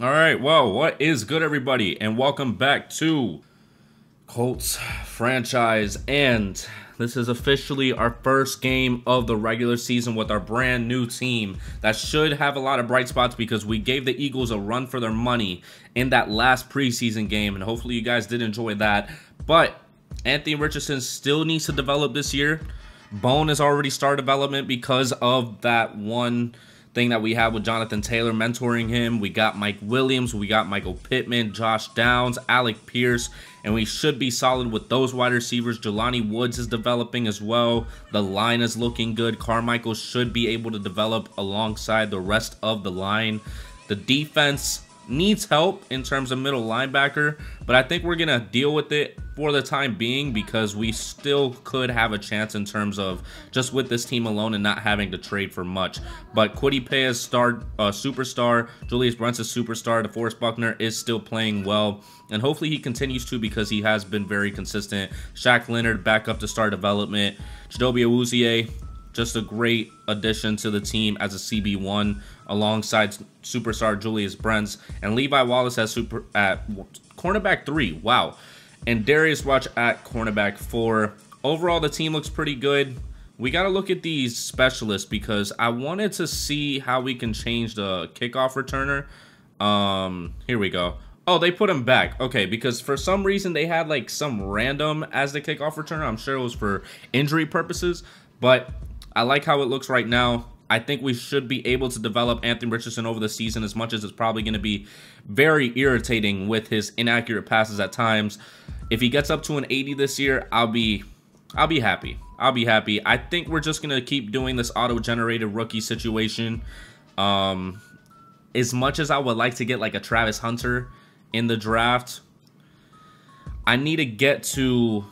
All right, well, what is good, everybody, and welcome back to Colts franchise. And this is officially our first game of the regular season with our brand new team that should have a lot of bright spots because we gave the Eagles a run for their money in that last preseason game, and hopefully you guys did enjoy that. But Anthony Richardson still needs to develop this year. Bone has already started development because of that one thing that we have with Jonathan Taylor mentoring him. We got Mike Williams, we got Michael Pittman, Josh Downs, Alec Pierce, and we should be solid with those wide receivers. Jelani Woods is developing as well. The line is looking good. Carmichael should be able to develop alongside the rest of the line. The defense needs help in terms of middle linebacker, but I think we're gonna deal with it for the time being because we still could have a chance in terms of just with this team alone and not having to trade for much. But Kwity Paye is superstar, Julius Brents is superstar, DeForest Buckner is still playing well, and hopefully he continues to because he has been very consistent. Shaq Leonard back up to start development. Chidobe Awuzie, just a great addition to the team as a CB1 alongside superstar Julius Brents, and Levi Wallace at cornerback 3. Wow. And Darius Rush at cornerback 4. Overall, the team looks pretty good. We got to look at these specialists because I wanted to see how we can change the kickoff returner. Here we go. Oh, they put him back. Okay, because for some reason they had like some random as the kickoff returner. I'm sure it was for injury purposes, but I like how it looks right now. I think we should be able to develop Anthony Richardson over the season, as much as it's probably going to be very irritating with his inaccurate passes at times. If he gets up to an 80 this year, I'll be happy. I'll be happy. I think we're just going to keep doing this auto-generated rookie situation. As much as I would like to get like a Travis Hunter in the draft, I need to get to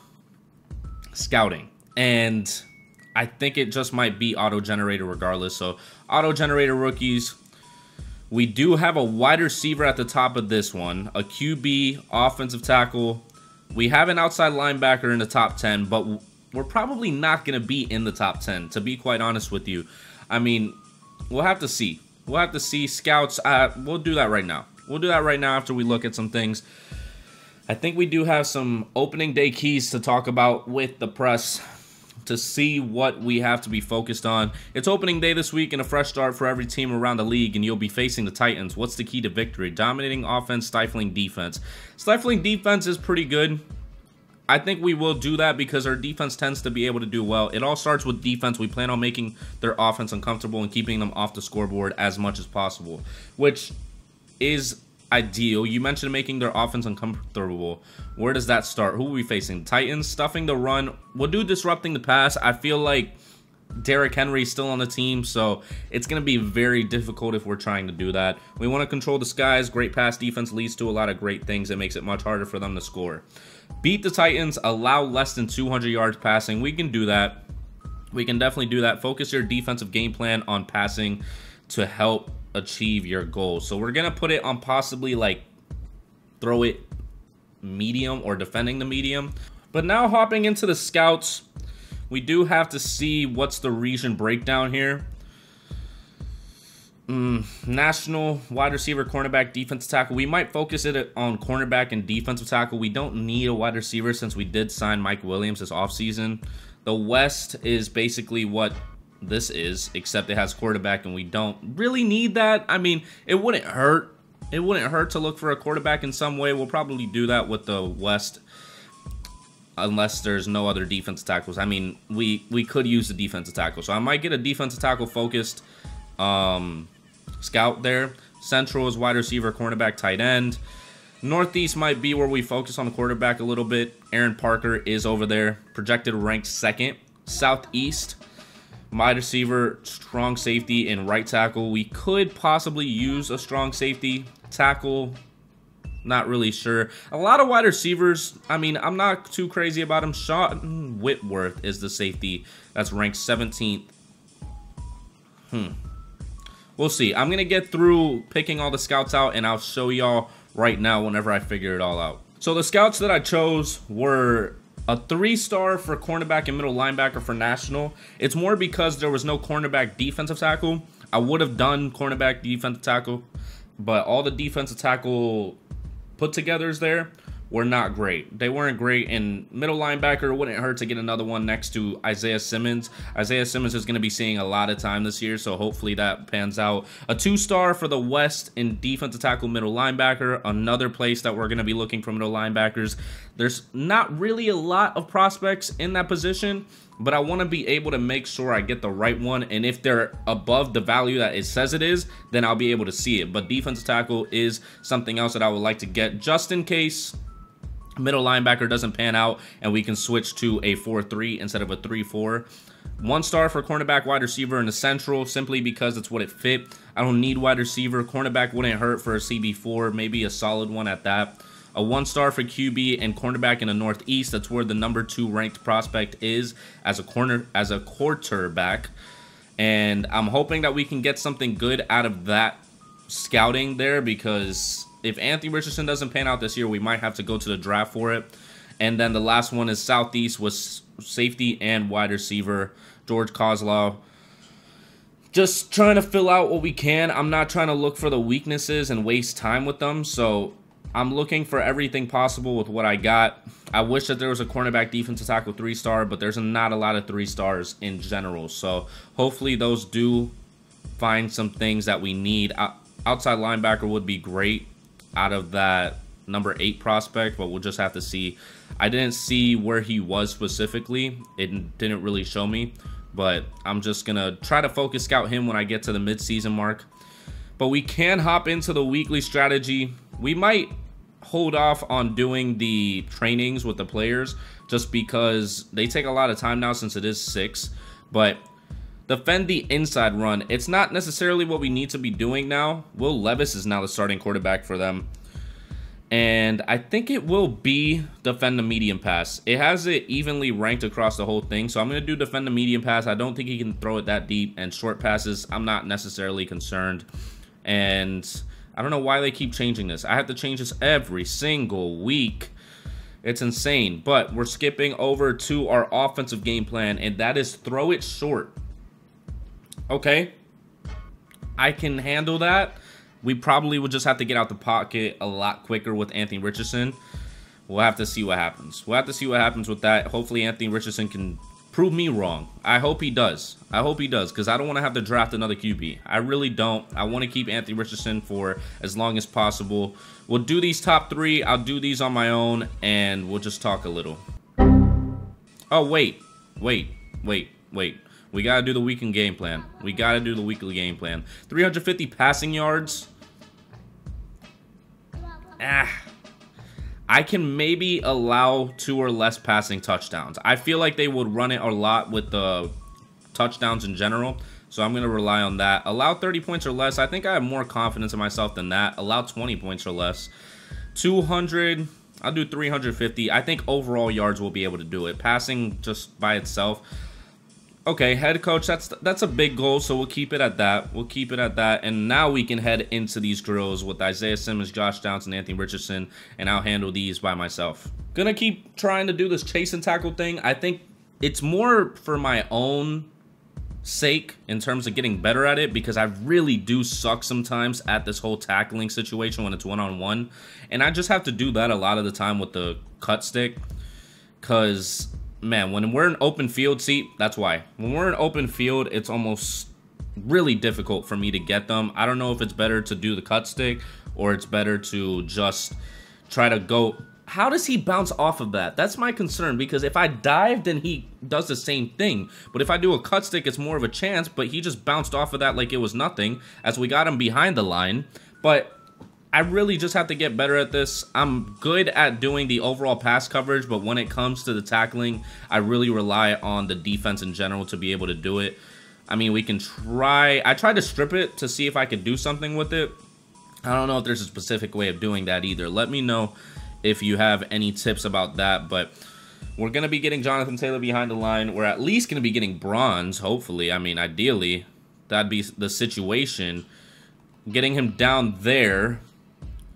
scouting, and I think it just might be auto-generated regardless. So auto-generated rookies. We do have a wide receiver at the top of this one, a QB, offensive tackle. We have an outside linebacker in the top 10, but we're probably not going to be in the top 10, to be quite honest with you. I mean, we'll have to see. We'll have to see. Scouts, we'll do that right now. We'll do that right now after we look at some things. I think we do have some opening day keys to talk about with the press to see what we have to be focused on. It's opening day this week and a fresh start for every team around the league, and you'll be facing the Titans. What's the key to victory? Dominating offense, stifling defense. Stifling defense is pretty good. I think we will do that because our defense tends to be able to do well. It all starts with defense. We plan on making their offense uncomfortable and keeping them off the scoreboard as much as possible, which is ideal. You mentioned making their offense uncomfortable. Where does that start? Who are we facing? Titans. Stuffing the run. We'll do disrupting the pass. I feel like Derrick Henry is still on the team, so it's going to be very difficult if we're trying to do that. We want to control the skies. Great pass defense leads to a lot of great things. It makes it much harder for them to score. Beat the Titans. Allow less than 200 yards passing. We can do that. We can definitely do that. Focus your defensive game plan on passing to help achieve your goals. So we're gonna put it on possibly like throw it medium or defending the medium. But now hopping into the scouts, we do have to see what's the region breakdown here. National wide receiver, cornerback, defensive tackle. We might focus it on cornerback and defensive tackle. We don't need a wide receiver since we did sign Mike Williams this offseason. The West is basically what this is, except it has quarterback, and we don't really need that. I mean, it wouldn't hurt. It wouldn't hurt to look for a quarterback in some way. We'll probably do that with the West, unless there's no other defensive tackles. I mean, we could use the defensive tackle, so I might get a defensive tackle focused scout there. Central is wide receiver, cornerback, tight end. Northeast might be where we focus on the quarterback a little bit. Aaron Parker is over there, projected ranked second. Southeast, wide receiver, strong safety, and right tackle. We could possibly use a strong safety tackle. Not really sure. A lot of wide receivers. I mean, I'm not too crazy about him. Sean Whitworth is the safety that's ranked 17th. We'll see. I'm going to get through picking all the scouts out, and I'll show y'all right now whenever I figure it all out. So the scouts that I chose were a 3-star for cornerback and middle linebacker for national. It's more because there was no cornerback defensive tackle. I would have done cornerback defensive tackle, but all the defensive tackle put togethers there were not great. They weren't great, and middle linebacker wouldn't hurt to get another one next to Isaiah Simmons. Isaiah Simmons is going to be seeing a lot of time this year, so hopefully that pans out. A 2-star for the West in defensive tackle, middle linebacker, another place that we're going to be looking for middle linebackers. There's not really a lot of prospects in that position, but I want to be able to make sure I get the right one, and if they're above the value that it says it is, then I'll be able to see it. But defensive tackle is something else that I would like to get just in case middle linebacker doesn't pan out and we can switch to a 4-3 instead of a 3-4. 1-star for cornerback, wide receiver in the central, simply because it's what it fit. I don't need wide receiver. Cornerback wouldn't hurt for a CB4, maybe a solid one at that. A 1-star for QB and cornerback in the Northeast. That's where the number 2 ranked prospect is as a quarterback. And I'm hoping that we can get something good out of that scouting there, because if Anthony Richardson doesn't pan out this year, we might have to go to the draft for it. And then the last one is Southeast, was safety and wide receiver, George Kozlov. Just trying to fill out what we can. I'm not trying to look for the weaknesses and waste time with them. So I'm looking for everything possible with what I got. I wish that there was a cornerback, defensive tackle 3-star, but there's not a lot of 3-stars in general. So hopefully those do find some things that we need. Outside linebacker would be great out of that number 8 prospect, but we'll just have to see. I didn't see where he was specifically. It didn't really show me, but I'm just gonna try to focus scout him when I get to the mid-season mark. But we can hop into the weekly strategy. We might hold off on doing the trainings with the players just because they take a lot of time now since it is 6. But defend the inside run. It's not necessarily what we need to be doing now. Will Levis is now the starting quarterback for them. And I think it will be defend the medium pass. It has it evenly ranked across the whole thing. So I'm going to do defend the medium pass. I don't think he can throw it that deep. And short passes, I'm not necessarily concerned. And I don't know why they keep changing this. I have to change this every single week. It's insane. But we're skipping over to our offensive game plan, and that is throw it short. Okay, I can handle that. We probably would just have to get out the pocket a lot quicker with Anthony Richardson. We'll have to see what happens. We'll have to see what happens with that. Hopefully Anthony Richardson can prove me wrong. I hope he does. I hope he does, because I don't want to have to draft another QB. I really don't. I want to keep Anthony Richardson for as long as possible. We'll do these top 3. I'll do these on my own, and we'll just talk a little. Oh, wait. We got to do the weekend game plan. We got to do the weekly game plan. 350 passing yards. I can maybe allow 2 or less passing touchdowns. I feel like they would run it a lot with the touchdowns in general, so I'm going to rely on that. Allow 30 points or less. I think I have more confidence in myself than that. Allow 20 points or less. 200. I'll do 350. I think overall yards will be able to do it. Passing just by itself. Okay, head coach, that's a big goal, so we'll keep it at that. We'll keep it at that, and now we can head into these drills with Isaiah Simmons, Josh Downs, and Anthony Richardson, and I'll handle these by myself. Gonna keep trying to do this chase and tackle thing. I think it's more for my own sake in terms of getting better at it, because I really do suck sometimes at this whole tackling situation when it's one-on-one, and I just have to do that a lot of the time with the cut stick, because man, when we're in open field, see, that's why. When we're in open field, it's almost really difficult for me to get them. I don't know if it's better to do the cut stick or it's better to just try to go. How does he bounce off of that? That's my concern, because if I dive, then he does the same thing. But if I do a cut stick, it's more of a chance, but he just bounced off of that like it was nothing as we got him behind the line. But I really just have to get better at this. I'm good at doing the overall pass coverage, but when it comes to the tackling, I really rely on the defense in general to be able to do it. I mean, we can try. I tried to strip it to see if I could do something with it. I don't know if there's a specific way of doing that either. Let me know if you have any tips about that, but we're going to be getting Jonathan Taylor behind the line. We're at least going to be getting bronze, hopefully. I mean, ideally, that'd be the situation. Getting him down there.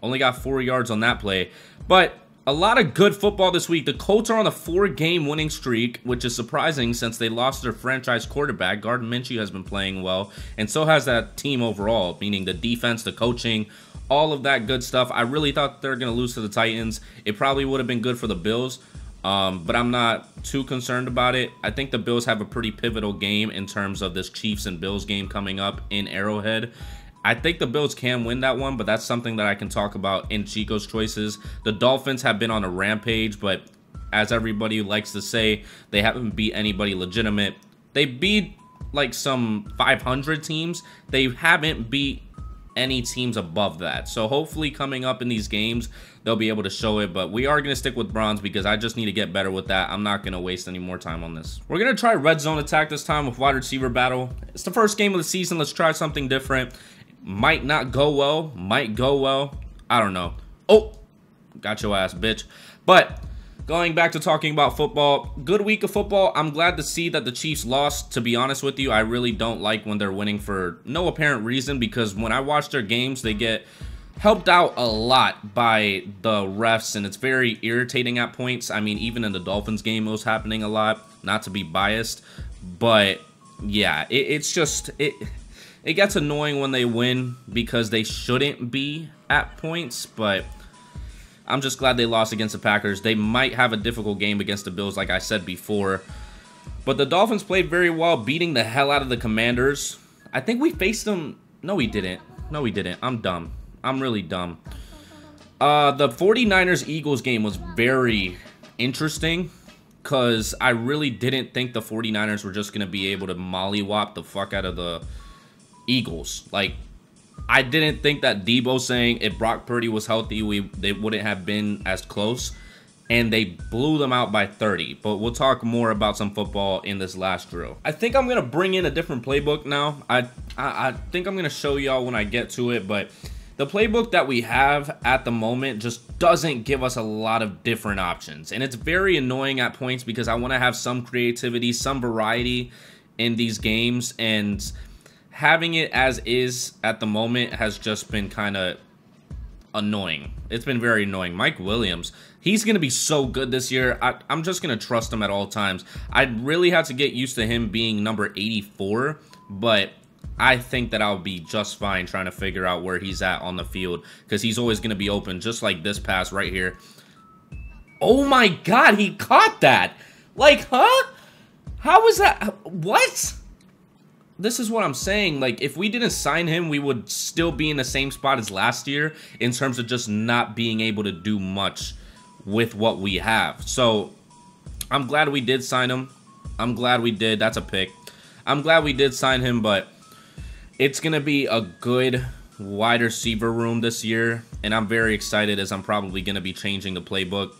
Only got 4 yards on that play. But A lot of good football this week. The Colts are on a 4-game winning streak, which is surprising since they lost their franchise quarterback. Gardner Minshew has been playing well, and so has that team overall, meaning the defense, the coaching, all of that good stuff. I really thought they were going to lose to the Titans. It probably would have been good for the Bills, but I'm not too concerned about it. I think the Bills have a pretty pivotal game in terms of this Chiefs and Bills game coming up in Arrowhead. I think the Bills can win that one, but that's something that I can talk about in Chico's choices. The Dolphins have been on a rampage, but as everybody likes to say, they haven't beat anybody legitimate. They beat like some 500 teams. They haven't beat any teams above that. So hopefully coming up in these games, they'll be able to show it. But we are going to stick with Browns because I just need to get better with that. I'm not going to waste any more time on this. We're going to try red zone attack this time with wide receiver battle. It's the first game of the season. Let's try something different. Might not go well, might go well. I don't know. Oh, got your ass, bitch. But going back to talking about football, good week of football. I'm glad to see that the Chiefs lost. To be honest with you, I really don't like when they're winning for no apparent reason, because when I watch their games, they get helped out a lot by the refs, and it's very irritating at points. I mean, even in the Dolphins game, it was happening a lot, not to be biased. But yeah, it's just... It gets annoying when they win because they shouldn't be at points, but I'm just glad they lost against the Packers. They might have a difficult game against the Bills, like I said before. But the Dolphins played very well, beating the hell out of the Commanders. I think we faced them. No, we didn't. No, we didn't. I'm dumb. I'm really dumb. The 49ers-Eagles game was very interesting because I really didn't think the 49ers were just going to be able to mollywop the fuck out of the Eagles. Like, I didn't think that Debo saying if Brock Purdy was healthy, they wouldn't have been as close, and they blew them out by 30. But we'll talk more about some football in this last drill. I think I'm gonna bring in a different playbook now. I think I'm gonna show y'all when I get to it, but the playbook that we have at the moment just doesn't give us a lot of different options, and it's very annoying at points because I want to have some creativity, some variety in these games, and having it as is at the moment has just been kind of annoying. It's been very annoying. Mike Williams, he's going to be so good this year. I'm just going to trust him at all times. I really have to get used to him being number 84, but I think that I'll be just fine trying to figure out where he's at on the field because he's always going to be open, just like this pass right here. Oh my God, he caught that. Like, huh? How was that? What? This is what I'm saying. Like, if we didn't sign him, we would still be in the same spot as last year in terms of just not being able to do much with what we have. So, I'm glad we did sign him. I'm glad we did. That's a pick. I'm glad we did sign him, but it's going to be a good wide receiver room this year, and I'm very excited as I'm probably going to be changing the playbook.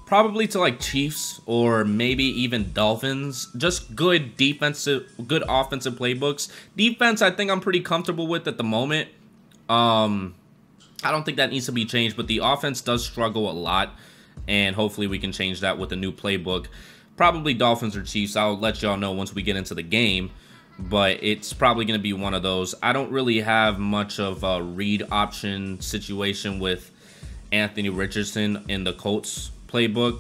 Probably to like Chiefs or maybe even Dolphins. Just good defensive, good offensive playbooks. Defense, I think I'm pretty comfortable with at the moment. I don't think that needs to be changed, but the offense does struggle a lot, and hopefully we can change that with a new playbook. Probably Dolphins or Chiefs. I'll let y'all know once we get into the game, but it's probably going to be one of those. I don't really have much of a read option situation with Anthony Richardson in the Colts playbook.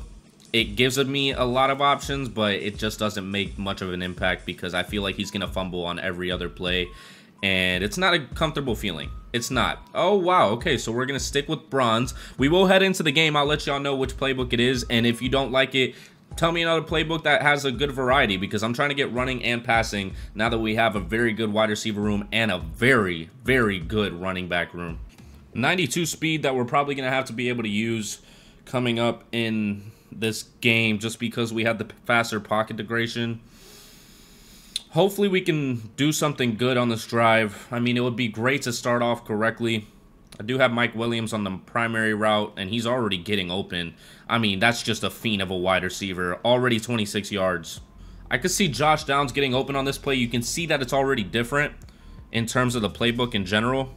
It gives me a lot of options, but it just doesn't make much of an impact because I feel like he's going to fumble on every other play, and it's not a comfortable feeling. It's not. Oh, wow. Okay, so we're going to stick with bronze. We will head into the game. I'll let y'all know which playbook it is, and if you don't like it, tell me another playbook that has a good variety because I'm trying to get running and passing now that we have a very good wide receiver room and a very, very good running back room. 92 speed that we're probably going to have to be able to use coming up in this game just because we have the faster pocket degradation. Hopefully we can do something good on this drive. I mean, it would be great to start off correctly. I do have Mike Williams on the primary route, and he's already getting open. I mean, that's just a fiend of a wide receiver. Already 26 yards. I could see Josh Downs getting open on this play. You can see that it's already different in terms of the playbook in general.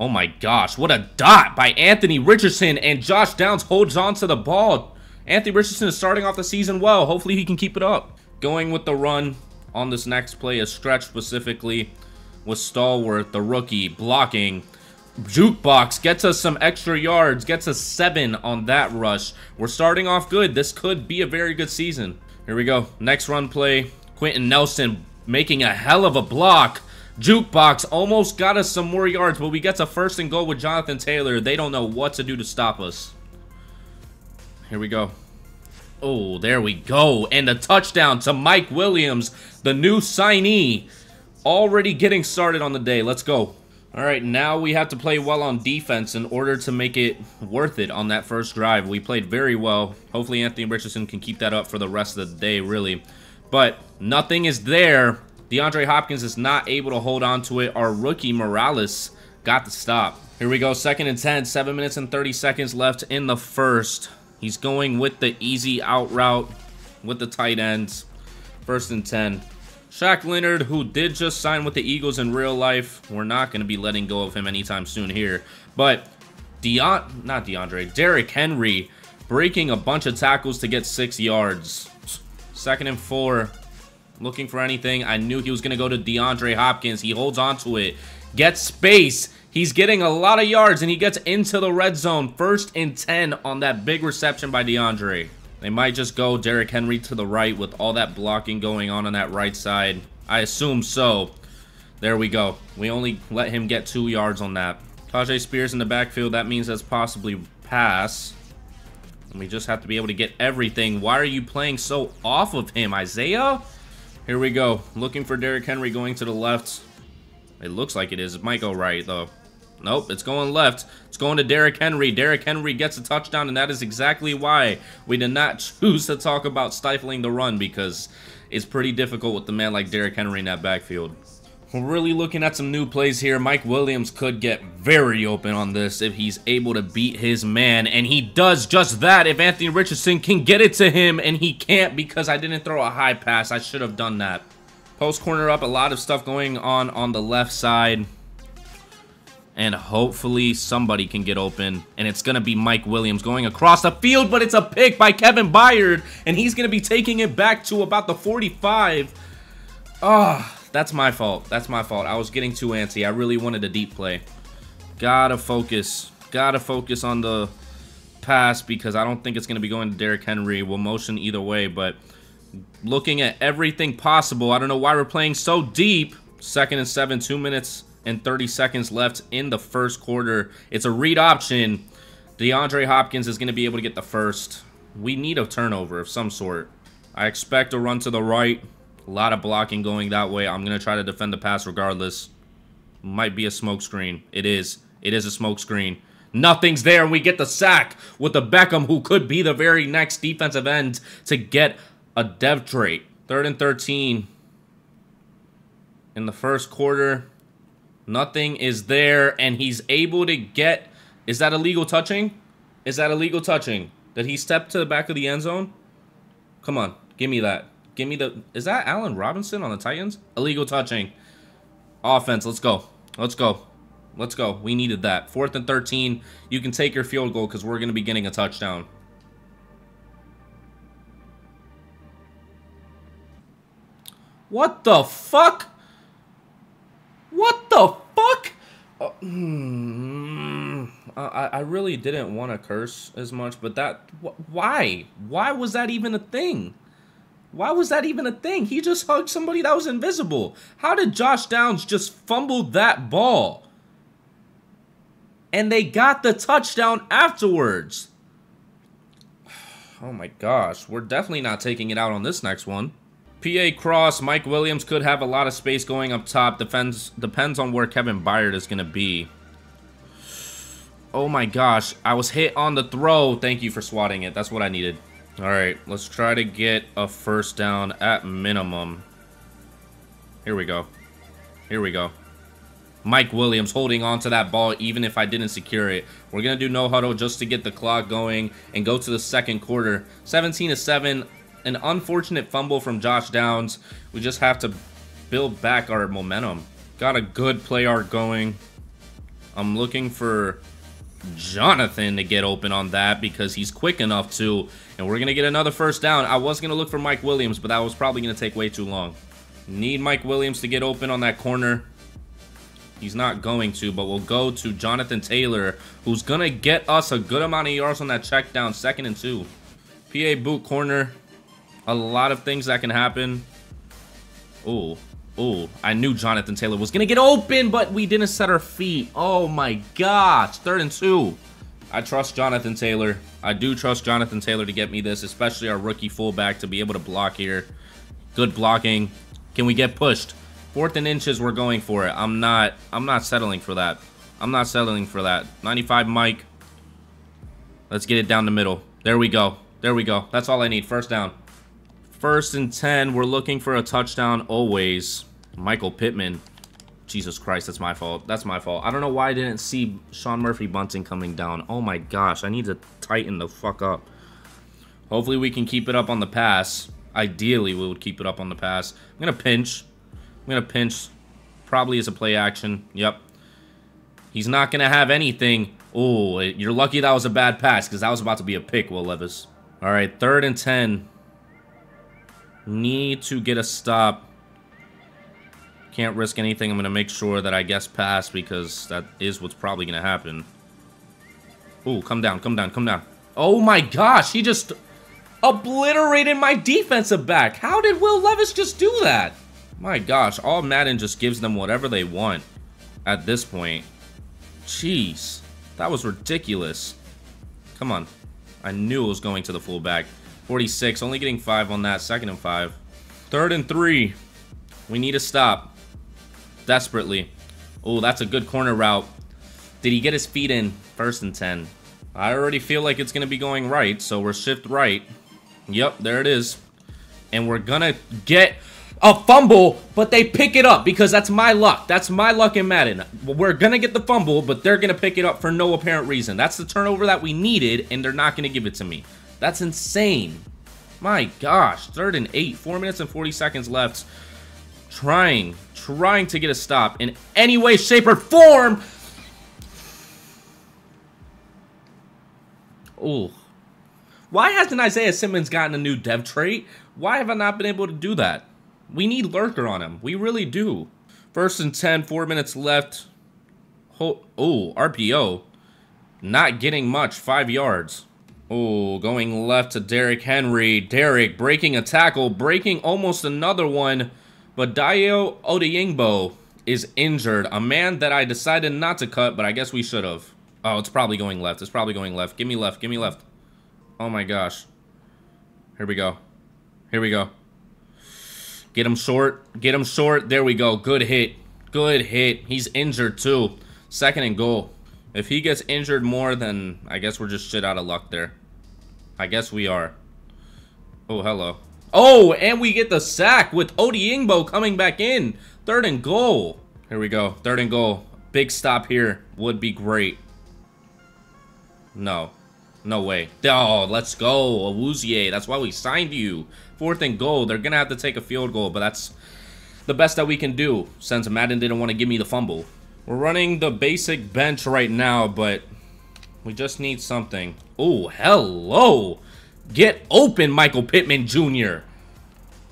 Oh my gosh, what a dot by Anthony Richardson, and Josh Downs holds on to the ball. Anthony Richardson is starting off the season well. Hopefully he can keep it up. Going with the run on this next play, a stretch specifically with Stallworth, the rookie, blocking. Jukebox gets us some extra yards, gets us 7 on that rush. We're starting off good. This could be a very good season. Here we go. Next run play. Quentin Nelson making a hell of a block. Jukebox almost got us some more yards, but we get to 1st and goal with Jonathan Taylor. They don't know what to do to stop us. Here we go. Oh, there we go. And a touchdown to Mike Williams, the new signee. Already getting started on the day. Let's go. All right, now we have to play well on defense in order to make it worth it on that first drive. We played very well. Hopefully Anthony Richardson can keep that up for the rest of the day, really. But nothing is there. DeAndre Hopkins is not able to hold on to it. Our rookie Morales got the stop. Here we go, 2nd and 10, 7 minutes and 30 seconds left in the first. He's going with the easy out route with the tight ends. 1st and 10. Shaq Leonard, who did just sign with the Eagles in real life, we're not going to be letting go of him anytime soon here. But Derrick Henry breaking a bunch of tackles to get 6 yards. 2nd and 4. Looking for anything. I knew he was going to go to DeAndre Hopkins. He holds on to it. Gets space. He's getting a lot of yards, and he gets into the red zone. 1st and 10 on that big reception by DeAndre. They might just go Derrick Henry to the right with all that blocking going on that right side. I assume so. There we go. We only let him get 2 yards on that. Tajay Spears in the backfield. That means that's possibly pass. And we just have to be able to get everything. Why are you playing so off of him, Isaiah? Here we go. Looking for Derrick Henry going to the left. It looks like it is. It might go right, though. Nope, it's going left. It's going to Derrick Henry. Derrick Henry gets a touchdown, and that is exactly why we did not choose to talk about stifling the run, because it's pretty difficult with the man like Derrick Henry in that backfield. We're really looking at some new plays here. Mike Williams could get very open on this if he's able to beat his man, and he does just that if Anthony Richardson can get it to him, and he can't because I didn't throw a high pass. I should have done that. Post corner up, a lot of stuff going on the left side. And hopefully somebody can get open. And it's going to be Mike Williams going across the field. But it's a pick by Kevin Byard. And he's going to be taking it back to about the 45. Ah, that's my fault. That's my fault. I was getting too antsy. I really wanted a deep play. Gotta focus. Gotta focus on the pass because I don't think it's going to be going to Derrick Henry. We'll motion either way. But looking at everything possible. I don't know why we're playing so deep. 2nd and 7, 2 minutes and 30 seconds left in the first quarter. It's a read option. DeAndre Hopkins is going to be able to get the first. We need a turnover of some sort. I expect a run to the right. A lot of blocking going that way. I'm going to try to defend the pass regardless. Might be a smoke screen. It is. It is a smoke screen. Nothing's there, and we get the sack with the Beckham, who could be the very next defensive end to get a dev trait. 3rd and 13 in the first quarter. Nothing is there, and he's able to get... Is that illegal touching? Is that illegal touching? Did he step to the back of the end zone? Come on, give me that. Give me the... Is that Allen Robinson on the Titans? Illegal touching. Offense, let's go. Let's go. Let's go. We needed that. 4th and 13. You can take your field goal because we're going to be getting a touchdown. What the fuck? What the fuck? I really didn't want to curse as much, but that... Why? Why was that even a thing? Why was that even a thing? He just hugged somebody that was invisible. How did Josh Downs just fumble that ball? And they got the touchdown afterwards. Oh my gosh. We're definitely not taking it out on this next one. PA cross. Mike Williams could have a lot of space going up top. Depends on where Kevin Byard is going to be. Oh my gosh. I was hit on the throw. Thank you for swatting it. That's what I needed. All right. Let's try to get a first down at minimum. Here we go. Here we go. Mike Williams holding on to that ball even if I didn't secure it. We're going to do no huddle just to get the clock going and go to the second quarter. 17-7. An unfortunate fumble from Josh Downs. We just have to build back our momentum. Got a good play arc going. I'm looking for Jonathan to get open on that because he's quick enough to. And we're going to get another first down. I was going to look for Mike Williams, but that was probably going to take way too long. Need Mike Williams to get open on that corner. He's not going to, but we'll go to Jonathan Taylor, who's going to get us a good amount of yards on that check down, 2nd and 2. PA boot corner. A lot of things that can happen. Oh, I knew Jonathan Taylor was going to get open, but we didn't set our feet. Oh my gosh, 3rd and 2. I trust Jonathan Taylor. I do trust Jonathan Taylor to get me this, especially our rookie fullback to be able to block here. Good blocking. Can we get pushed? 4th and inches, we're going for it. I'm not settling for that. I'm not settling for that. 95 Mike. Let's get it down the middle. There we go. There we go. That's all I need. 1st down. 1st and 10. We're looking for a touchdown always. Michael Pittman. Jesus Christ, that's my fault. That's my fault. I don't know why I didn't see Sean Murphy Bunting coming down. Oh my gosh, I need to tighten the fuck up. Hopefully we can keep it up on the pass. Ideally, we would keep it up on the pass. I'm going to pinch. I'm going to pinch. Probably as a play action. Yep. He's not going to have anything. Oh, you're lucky that was a bad pass because that was about to be a pick, Will Levis. All right, 3rd and 10. Need to get a stop. Can't risk anything. I'm going to make sure that I guess pass because that is what's probably going to happen. Oh, come down, come down, come down. Oh my gosh, he just obliterated my defensive back. How did Will Levis just do that? My gosh, all Madden just gives them whatever they want at this point. Jeez, that was ridiculous. Come on. I knew it was going to the fullback. 46, only getting 5 on that. 2nd and 5. 3rd and 3. We need to stop. Desperately. Oh, that's a good corner route. Did he get his feet in? 1st and 10. I already feel like it's going to be going right, so we're shift right. Yep, there it is. And we're going to get a fumble, but they pick it up because that's my luck. That's my luck in Madden. We're going to get the fumble, but they're going to pick it up for no apparent reason. That's the turnover that we needed, and they're not going to give it to me. That's insane. My gosh. 3rd and 8. 4 minutes and 40 seconds left. Trying to get a stop in any way, shape, or form. Oh. Why hasn't Isaiah Simmons gotten a new dev trait? Why have I not been able to do that? We need lurker on him. We really do. 1st and 10, 4 minutes left. Oh, RPO. Not getting much, 5 yards. Oh, going left to Derrick Henry. Derrick breaking a tackle, breaking almost another one. But Dayo Odeyingbo is injured. A man that I decided not to cut, but I guess we should have. Oh, it's probably going left. It's probably going left. Give me left. Give me left. Oh my gosh. Here we go. Here we go. Get him short. Get him short. There we go. Good hit. Good hit. He's injured too. 2nd and goal. If he gets injured more, then I guess we're just shit out of luck there. I guess we are. Oh, hello. Oh, and we get the sack with Odeyingbo coming back in. 3rd and goal. Here we go. 3rd and goal. Big stop here would be great. No. No way. Oh, let's go. Awuzie. That's why we signed you. 4th and goal. They're going to have to take a field goal, but that's the best that we can do since Madden didn't want to give me the fumble. We're running the basic bench right now, but we just need something. Oh, hello. Get open, Michael Pittman Jr.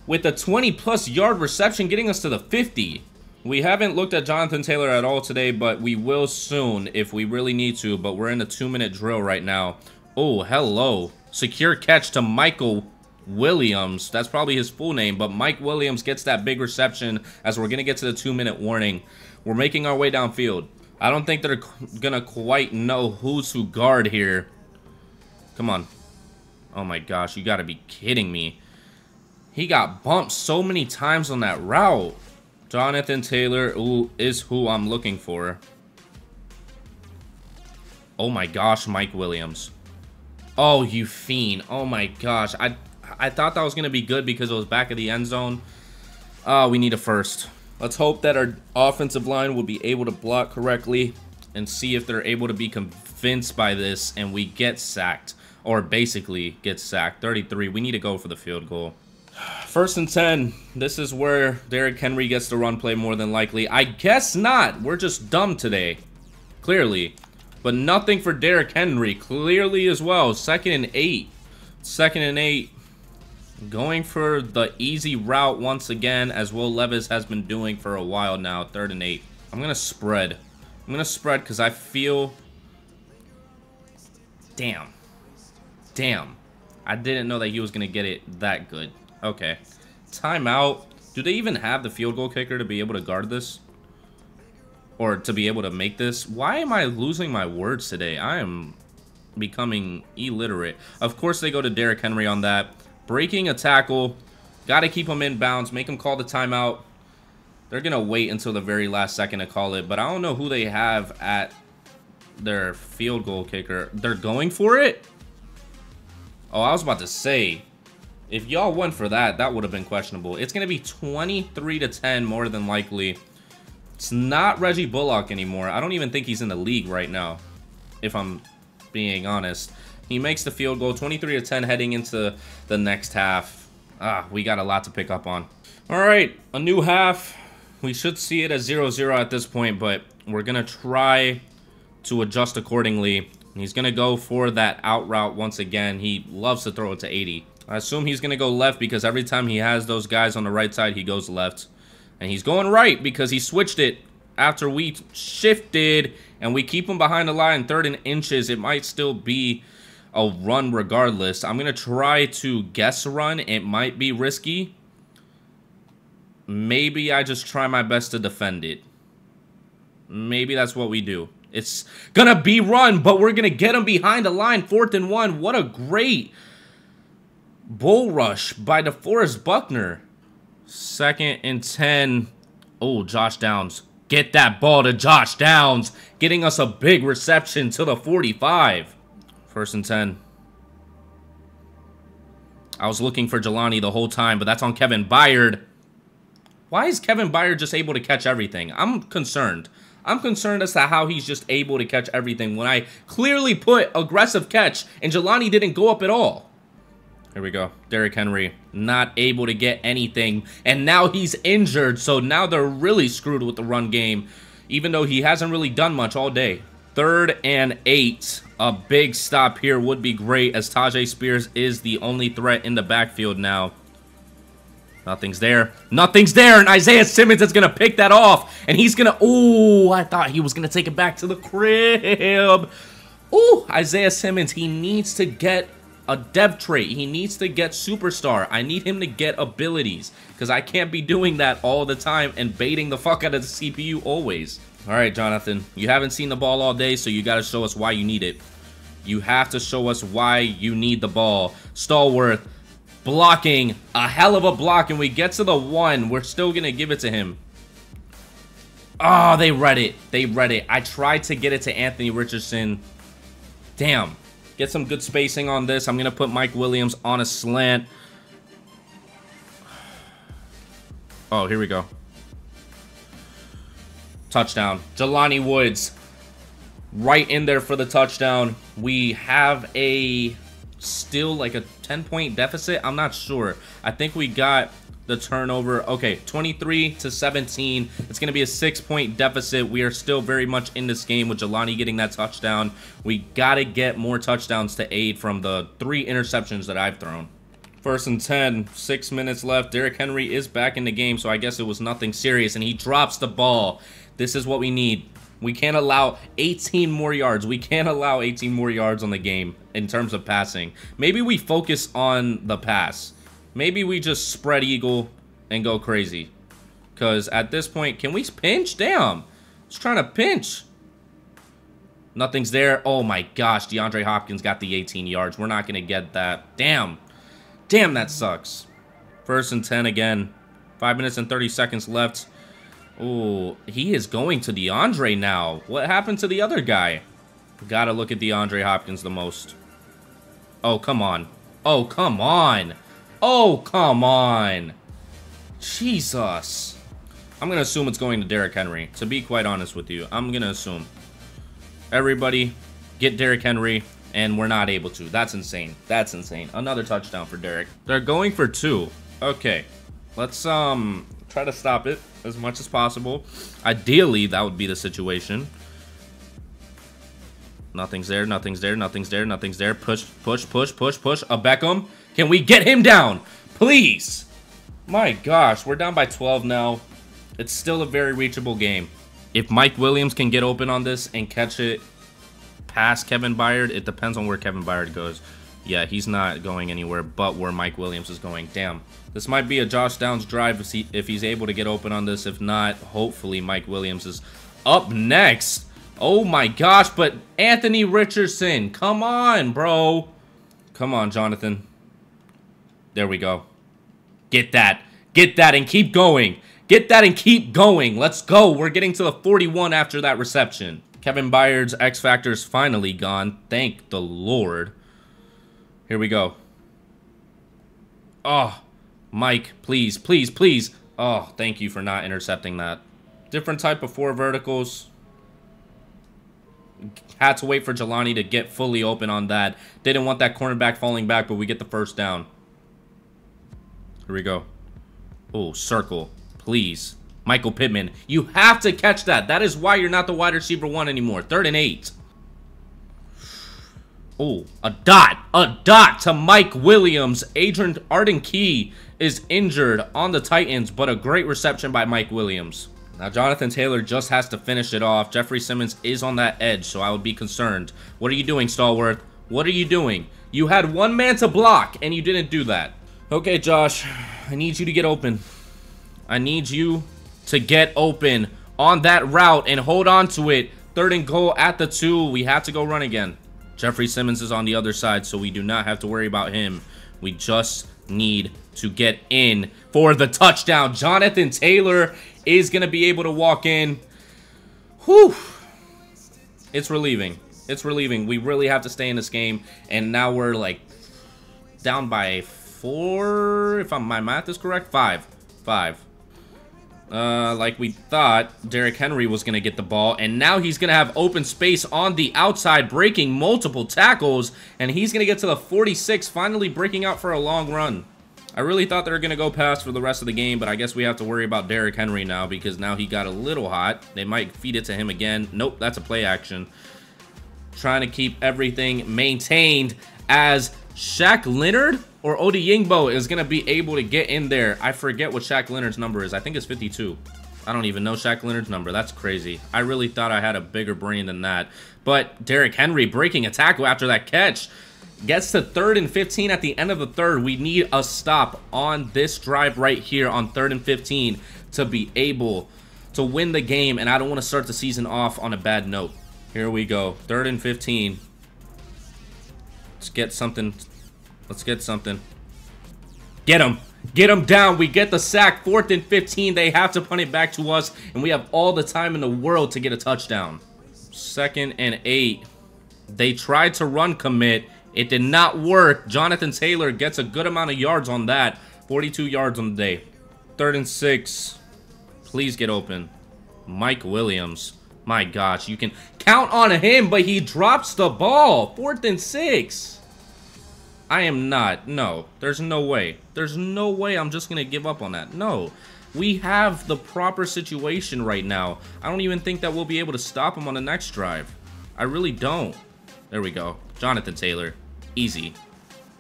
with a 20-plus yard reception getting us to the 50. We haven't looked at Jonathan Taylor at all today, but we will soon if we really need to. But we're in a 2-minute drill right now. Oh, hello. Secure catch to Michael Williams. That's probably his full name, but Mike Williams gets that big reception as we're going to get to the 2-minute warning. We're making our way downfield. I don't think they're going to quite know who's who guard here. Come on. Oh my gosh, you got to be kidding me. He got bumped so many times on that route. Jonathan Taylor is who I'm looking for. Oh my gosh, Mike Williams. Oh, you fiend. Oh my gosh. I thought that was going to be good because it was back of the end zone. Oh, we need a first. Let's hope that our offensive line will be able to block correctly and see if they're able to be convinced by this and we get sacked. Or basically get sacked. 33. We need to go for the field goal. 1st and 10. This is where Derrick Henry gets the run play more than likely. I guess not. We're just dumb today. Clearly. But nothing for Derrick Henry. Clearly as well. 2nd and 8. 2nd and 8. Going for the easy route once again, as Will Levis has been doing for a while now. 3rd and 8. I'm going to spread. I'm going to spread because I feel... Damn. Damn. I didn't know that he was going to get it that good. Okay. Timeout. Do they even have the field goal kicker to be able to guard this? Or to be able to make this? Why am I losing my words today? I am becoming illiterate. Of course they go to Derrick Henry on that. Breaking a tackle. Got to keep him in bounds. Make him call the timeout. They're going to wait until the very last second to call it. But I don't know who they have at their field goal kicker. They're going for it? Oh, I was about to say, if y'all went for that, that would have been questionable. It's going to be 23-10 more than likely. It's not Reggie Bullock anymore. I don't even think he's in the league right now, if I'm being honest. He makes the field goal, 23-10 heading into the next half. We got a lot to pick up on. All right, a new half. We should see it as 0-0 at this point, but we're going to try to adjust accordingly. He's going to go for that out route once again. He loves to throw it to 80. I assume he's going to go left because every time he has those guys on the right side, he goes left. And he's going right because he switched it after we shifted. And we keep him behind the line, 3rd and inches. It might still be a run regardless. I'm going to try to guess run. It might be risky. Maybe I just try my best to defend it. Maybe that's what we do. It's going to be run, but we're going to get him behind the line. 4th and 1. What a great bull rush by DeForest Buckner. 2nd and 10. Oh, Josh Downs. Get that ball to Josh Downs. Getting us a big reception to the 45. 1st and 10. I was looking for Jelani the whole time, but that's on Kevin Byard. Why is Kevin Byard just able to catch everything? I'm concerned. I'm concerned as to how he's just able to catch everything when I clearly put aggressive catch and Jelani didn't go up at all. Here we go. Derrick Henry not able to get anything, and now he's injured, so now they're really screwed with the run game, even though he hasn't really done much all day. 3rd and 8. A big stop here would be great as Tajay Spears is the only threat in the backfield now. Nothing's there. Nothing's there, and Isaiah Simmons is going to pick that off, and he's going to... Oh, I thought he was going to take it back to the crib. Oh, Isaiah Simmons, he needs to get a dev trait. He needs to get superstar. I need him to get abilities because I can't be doing that all the time and baiting the fuck out of the CPU always. All right, Jonathan, you haven't seen the ball all day, so you got to show us why you need it. You have to show us why you need the ball. Stallworth blocking, a hell of a block, and we get to the 1. We're still going to give it to him. Oh, they read it. They read it. I tried to get it to Anthony Richardson. Damn. Get some good spacing on this. I'm going to put Mike Williams on a slant. Oh, here we go. Touchdown. Jelani Woods right in there for the touchdown. We have still like a 10-point deficit. I'm not sure. I think we got the turnover. Okay, 23-17. It's going to be a 6-point deficit. We are still very much in this game with Jelani getting that touchdown. We got to get more touchdowns to aid from the 3 interceptions that I've thrown. 1st and 10, 6 minutes left. Derrick Henry is back in the game, so I guess it was nothing serious, and he drops the ball. This is what we need. We can't allow 18 more yards. We can't allow 18 more yards on the game in terms of passing. Maybe we focus on the pass. Maybe we just spread eagle and go crazy. Because at this point, can we pinch? Damn. I was trying to pinch. Nothing's there. Oh my gosh, DeAndre Hopkins got the 18 yards. We're not going to get that. Damn. Damn, that sucks. 1st and 10 again. 5 minutes and 30 seconds left. Oh, he is going to DeAndre now. What happened to the other guy? Gotta look at DeAndre Hopkins the most. Oh, come on. Oh, come on. Oh, come on. Jesus. I'm going to assume it's going to Derrick Henry. To be quite honest with you, I'm going to assume. Everybody, get Derrick Henry, and we're not able to. That's insane. That's insane. Another touchdown for Derrick. They're going for 2. Okay. Let's try to stop it as much as possible. Ideally, that would be the situation. Nothing's there, nothing's there, nothing's there, nothing's there. Push, push, push, push, push. A Beckham. Can we get him down? Please. My gosh, we're down by 12 now. It's still a very reachable game. If Mike Williams can get open on this and catch it past Kevin Byard, it depends on where Kevin Byard goes. Yeah, he's not going anywhere but where Mike Williams is going. Damn. This might be a Josh Downs drive if he's able to get open on this. If not, hopefully Mike Williams is up next. Oh my gosh, but Anthony Richardson. Come on, bro. Come on, Jonathan. There we go. Get that. Get that and keep going. Get that and keep going. Let's go. We're getting to the 41 after that reception. Kevin Byard's X Factor is finally gone. Thank the Lord. Here we go. Oh, Mike, please, please, please. Oh, thank you for not intercepting that. Different type of 4 verticals. Had to wait for Jelani to get fully open on that. Didn't want that cornerback falling back, but we get the first down. Here we go. Oh, circle. Please. Michael Pittman. You have to catch that. That is why you're not the wide receiver 1 anymore. 3rd and 8. Oh, a dot to Mike Williams. Adrian Arden Key is injured on the Titans, but a great reception by Mike Williams. Now, Jonathan Taylor just has to finish it off. Jeffrey Simmons is on that edge, so I would be concerned. What are you doing, Stallworth? What are you doing? You had 1 man to block, and you didn't do that. Okay, Josh, I need you to get open. I need you to get open on that route and hold on to it. 3rd and goal at the 2. We have to go run again. Jeffrey Simmons is on the other side, so we do not have to worry about him. We just need to get in for the touchdown. Jonathan Taylor is going to be able to walk in. Whew. It's relieving. It's relieving. We really have to stay in this game, and now we're, like, down by 4, if my math is correct. 5. Like we thought, Derrick Henry was going to get the ball, and now he's going to have open space on the outside, breaking multiple tackles, and he's going to get to the 46, finally breaking out for a long run. I really thought they were going to go past for the rest of the game, but I guess we have to worry about Derrick Henry now because now he got a little hot. They might feed it to him again. Nope, that's a play action. Trying to keep everything maintained as Shaq Leonard or Odeyingbo is going to be able to get in there. I forget what Shaq Leonard's number is. I think it's 52. I don't even know Shaq Leonard's number. That's crazy. I really thought I had a bigger brain than that. But Derrick Henry breaking a tackle after that catch. Gets to 3rd and 15 at the end of the 3rd. We need a stop on this drive right here on 3rd and 15 to be able to win the game. And I don't want to start the season off on a bad note. Here we go. 3rd and 15. Let's get something. Let's get something. Get him. Get him down. We get the sack. 4th and 15. They have to punt it back to us. And we have all the time in the world to get a touchdown. 2nd and 8. They tried to run commit. It did not work. Jonathan Taylor gets a good amount of yards on that. 42 yards on the day. 3rd and 6. Please get open. Mike Williams. My gosh, you can count on him, but he drops the ball. 4th and 6. I am not. No, there's no way. There's no way I'm just going to give up on that. No. We have the proper situation right now. I don't even think that we'll be able to stop him on the next drive. I really don't. There we go. Jonathan Taylor. Easy.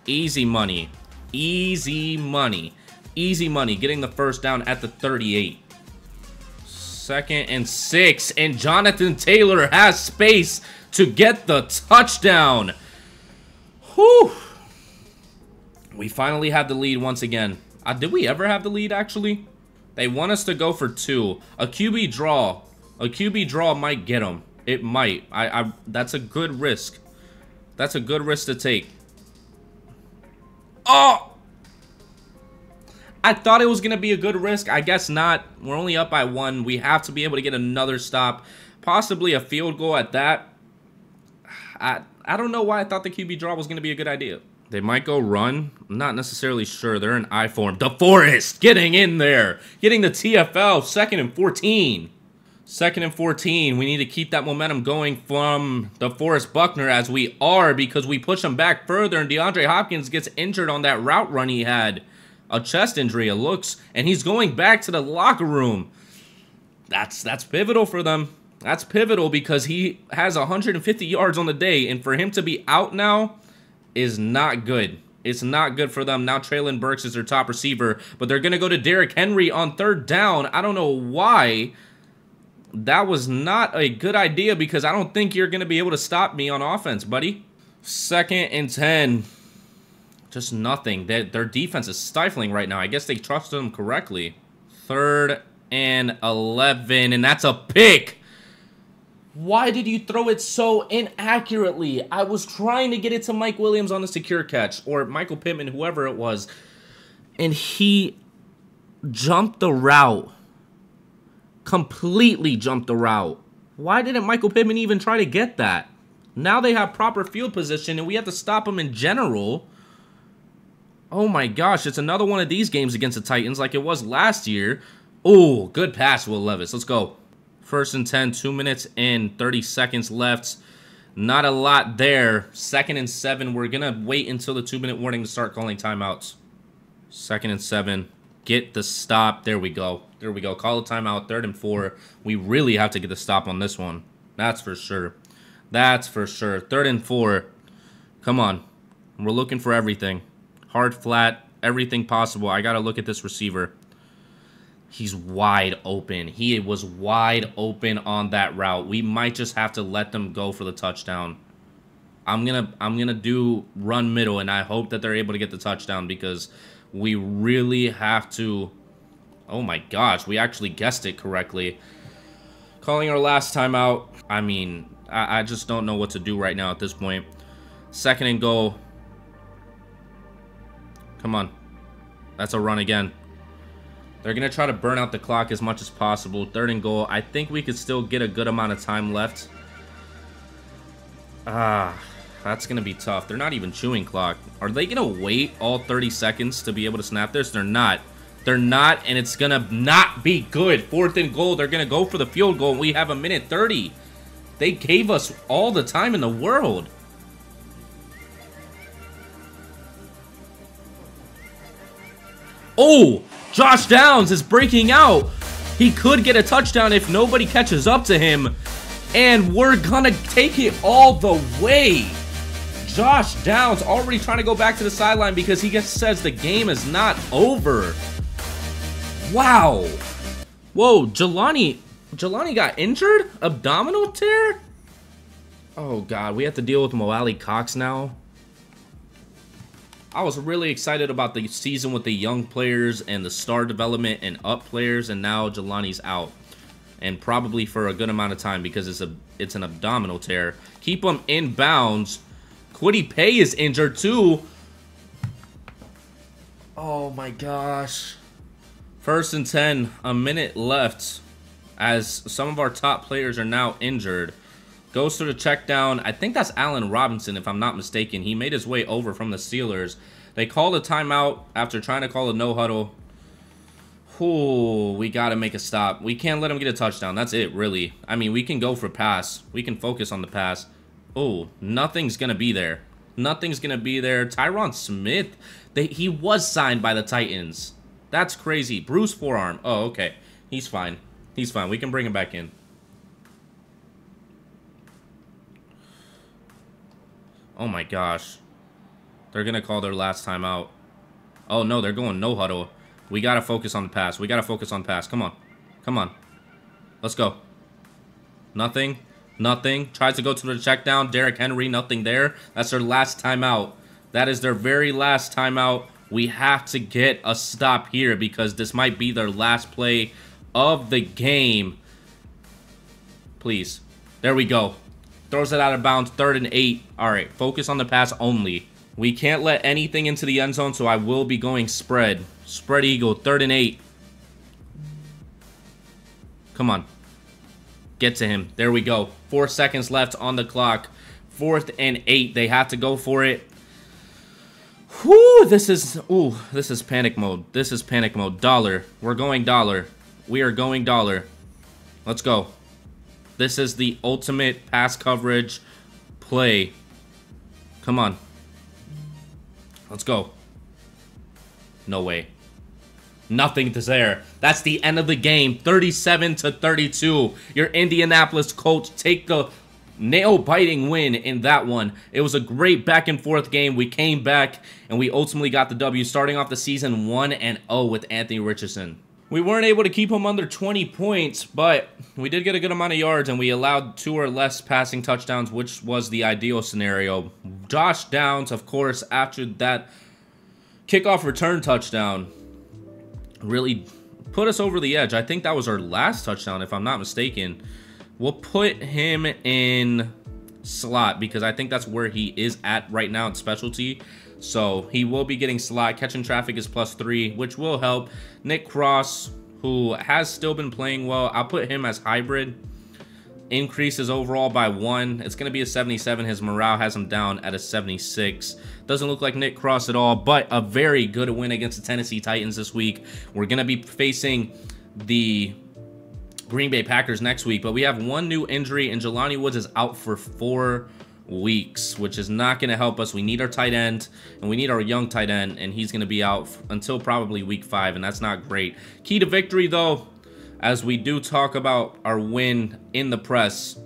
Easy money. Easy money. Easy money. Getting the first down at the 38. 2nd and 6. And Jonathan Taylor has space to get the touchdown. Whew. We finally have the lead once again. Did we ever have the lead, actually? They want us to go for 2. A QB draw. A QB draw might get them. It might. That's a good risk. That's a good risk to take. Oh! I thought it was going to be a good risk. I guess not. We're only up by 1. We have to be able to get another stop. Possibly a field goal at that. I don't know why I thought the QB draw was going to be a good idea. They might go run. I'm not necessarily sure. They're in I form. DeForest getting in there. Getting the TFL. 2nd and 14. 2nd and 14. We need to keep that momentum going from DeForest Buckner as we are because we push him back further and DeAndre Hopkins gets injured on that route run he had. A chest injury, it looks. And he's going back to the locker room. That's pivotal for them. That's pivotal because he has 150 yards on the day. And for him to be out now is not good. It's not good for them. Now Traylon Burks is their top receiver. But they're going to go to Derrick Henry on 3rd down. I don't know why. That was not a good idea because I don't think you're going to be able to stop me on offense, buddy. 2nd and 10. Just nothing. Their defense is stifling right now. I guess they trusted them correctly. 3rd and 11, and that's a pick. Why did you throw it so inaccurately? I was trying to get it to Mike Williams on the secure catch, or Michael Pittman, whoever it was, and he jumped the route. Completely jumped the route. Why didn't Michael Pittman even try to get that? Now they have proper field position, and we have to stop them in general. Oh my gosh, it's another one of these games against the Titans like it was last year. Oh, good pass, Will Levis. Let's go. 1st and 10, 2 minutes and 30 seconds left. Not a lot there. 2nd and 7. We're going to wait until the 2-minute warning to start calling timeouts. 2nd and 7. Get the stop. There we go. There we go. Call a timeout. 3rd and 4. We really have to get the stop on this one. That's for sure. That's for sure. 3rd and 4. Come on. We're looking for everything. Hard, flat, everything possible. I got to look at this receiver. He's wide open. He was wide open on that route. We might just have to let them go for the touchdown. I'm gonna do run middle, and I hope that they're able to get the touchdown because we really have to. Oh my gosh, we actually guessed it correctly. Calling our last timeout. I mean, I just don't know what to do right now at this point. 2nd and goal. Come on. That's a run again. They're going to try to burn out the clock as much as possible. 3rd and goal. I think we could still get a good amount of time left. That's going to be tough. They're not even chewing clock. Are they going to wait all 30 seconds to be able to snap this? They're not. They're not, and it's going to not be good. 4th and goal. They're going to go for the field goal. We have 1:30. They gave us all the time in the world. Oh! Josh Downs is breaking out. He could get a touchdown if nobody catches up to him. And we're gonna take it all the way. Josh Downs already trying to go back to the sideline because he says the game is not over. Wow. Whoa, Jelani got injured? Abdominal tear? Oh God, we have to deal with Mo Alley Cox now. I was really excited about the season with the young players and the star development and up players, and now Jelani's out. And probably for a good amount of time because it's an abdominal tear. Keep him in bounds. Kwity Paye is injured too. Oh my gosh. 1st and 10, a minute left as some of our top players are now injured. Goes to the check down. I think that's Allen Robinson, if I'm not mistaken. He made his way over from the Steelers. They called a timeout after trying to call a no-huddle. Ooh, we got to make a stop. We can't let him get a touchdown. That's it, really. I mean, we can go for pass. We can focus on the pass. Oh, nothing's going to be there. Nothing's going to be there. Tyron Smith, he was signed by the Titans. That's crazy. Bruce forearm. Oh, okay. He's fine. He's fine. We can bring him back in. Oh my gosh. They're going to call their last time out. Oh no, they're going no huddle. We got to focus on the pass. We got to focus on the pass. Come on. Come on. Let's go. Nothing. Nothing. Tries to go to the check down. Derrick Henry, nothing there. That's their last timeout. That is their very last timeout. We have to get a stop here because this might be their last play of the game. Please. There we go. Throws it out of bounds. 3rd and 8. All right. Focus on the pass only. We can't let anything into the end zone, so I will be going spread. Spread eagle. 3rd and 8. Come on. Get to him. There we go. 4 seconds left on the clock. 4th and 8. They have to go for it. Whew, this is panic mode. This is panic mode. Dollar. We're going dollar. We are going dollar. Let's go. This is the ultimate pass coverage play. Come on. Let's go. No way. Nothing to there. That's the end of the game. 37-32. Your Indianapolis Colts take the nail-biting win in that one. It was a great back-and-forth game. We came back, and we ultimately got the W, starting off the season 1-0 with Anthony Richardson. We weren't able to keep him under 20 points, but we did get a good amount of yards, and we allowed 2 or less passing touchdowns, which was the ideal scenario. Josh Downs, of course, after that kickoff return touchdown, really put us over the edge. I think that was our last touchdown, if I'm not mistaken. We'll put him in slot because I think that's where he is at right now in specialty. So he will be getting slot. Catching traffic is +3, which will help. Nick Cross, who has still been playing well, I'll put him as hybrid. Increases overall by 1. It's going to be a 77. His morale has him down at a 76. Doesn't look like Nick Cross at all, but a very good win against the Tennessee Titans this week. We're going to be facing the Green Bay Packers next week, but we have one new injury, and Jelani Woods is out for 4 weeks, which is not going to help us. We need our tight end, and we need our young tight end, and he's going to be out until probably week 5, and that's not great. Key to victory, though, as we do talk about our win in the press.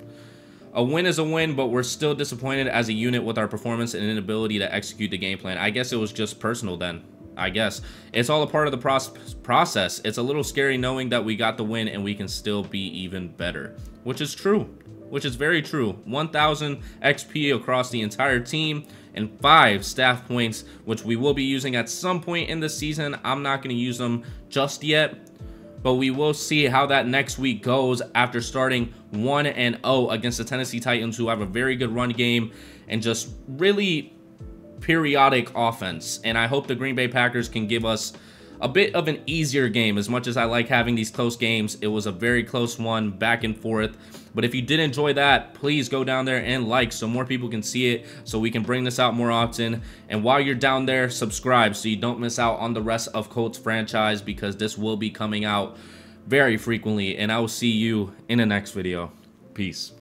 A win is a win, but we're still disappointed as a unit with our performance and inability to execute the game plan. I guess it was just personal then. I guess it's all a part of the process. It's a little scary knowing that we got the win and we can still be even better, which is true, which is very true. 1,000 XP across the entire team and 5 staff points, which we will be using at some point in the season. I'm not going to use them just yet, but we will see how that next week goes after starting 1-0 against the Tennessee Titans, who have a very good run game and just really periodic offense. And I hope the Green Bay Packers can give us a bit of an easier game. As much as I like having these close games, it was a very close one, back and forth. But if you did enjoy that, please go down there and like so more people can see it, so we can bring this out more often. And while you're down there, subscribe so you don't miss out on the rest of Colts franchise, because this will be coming out very frequently. And I will see you in the next video. Peace.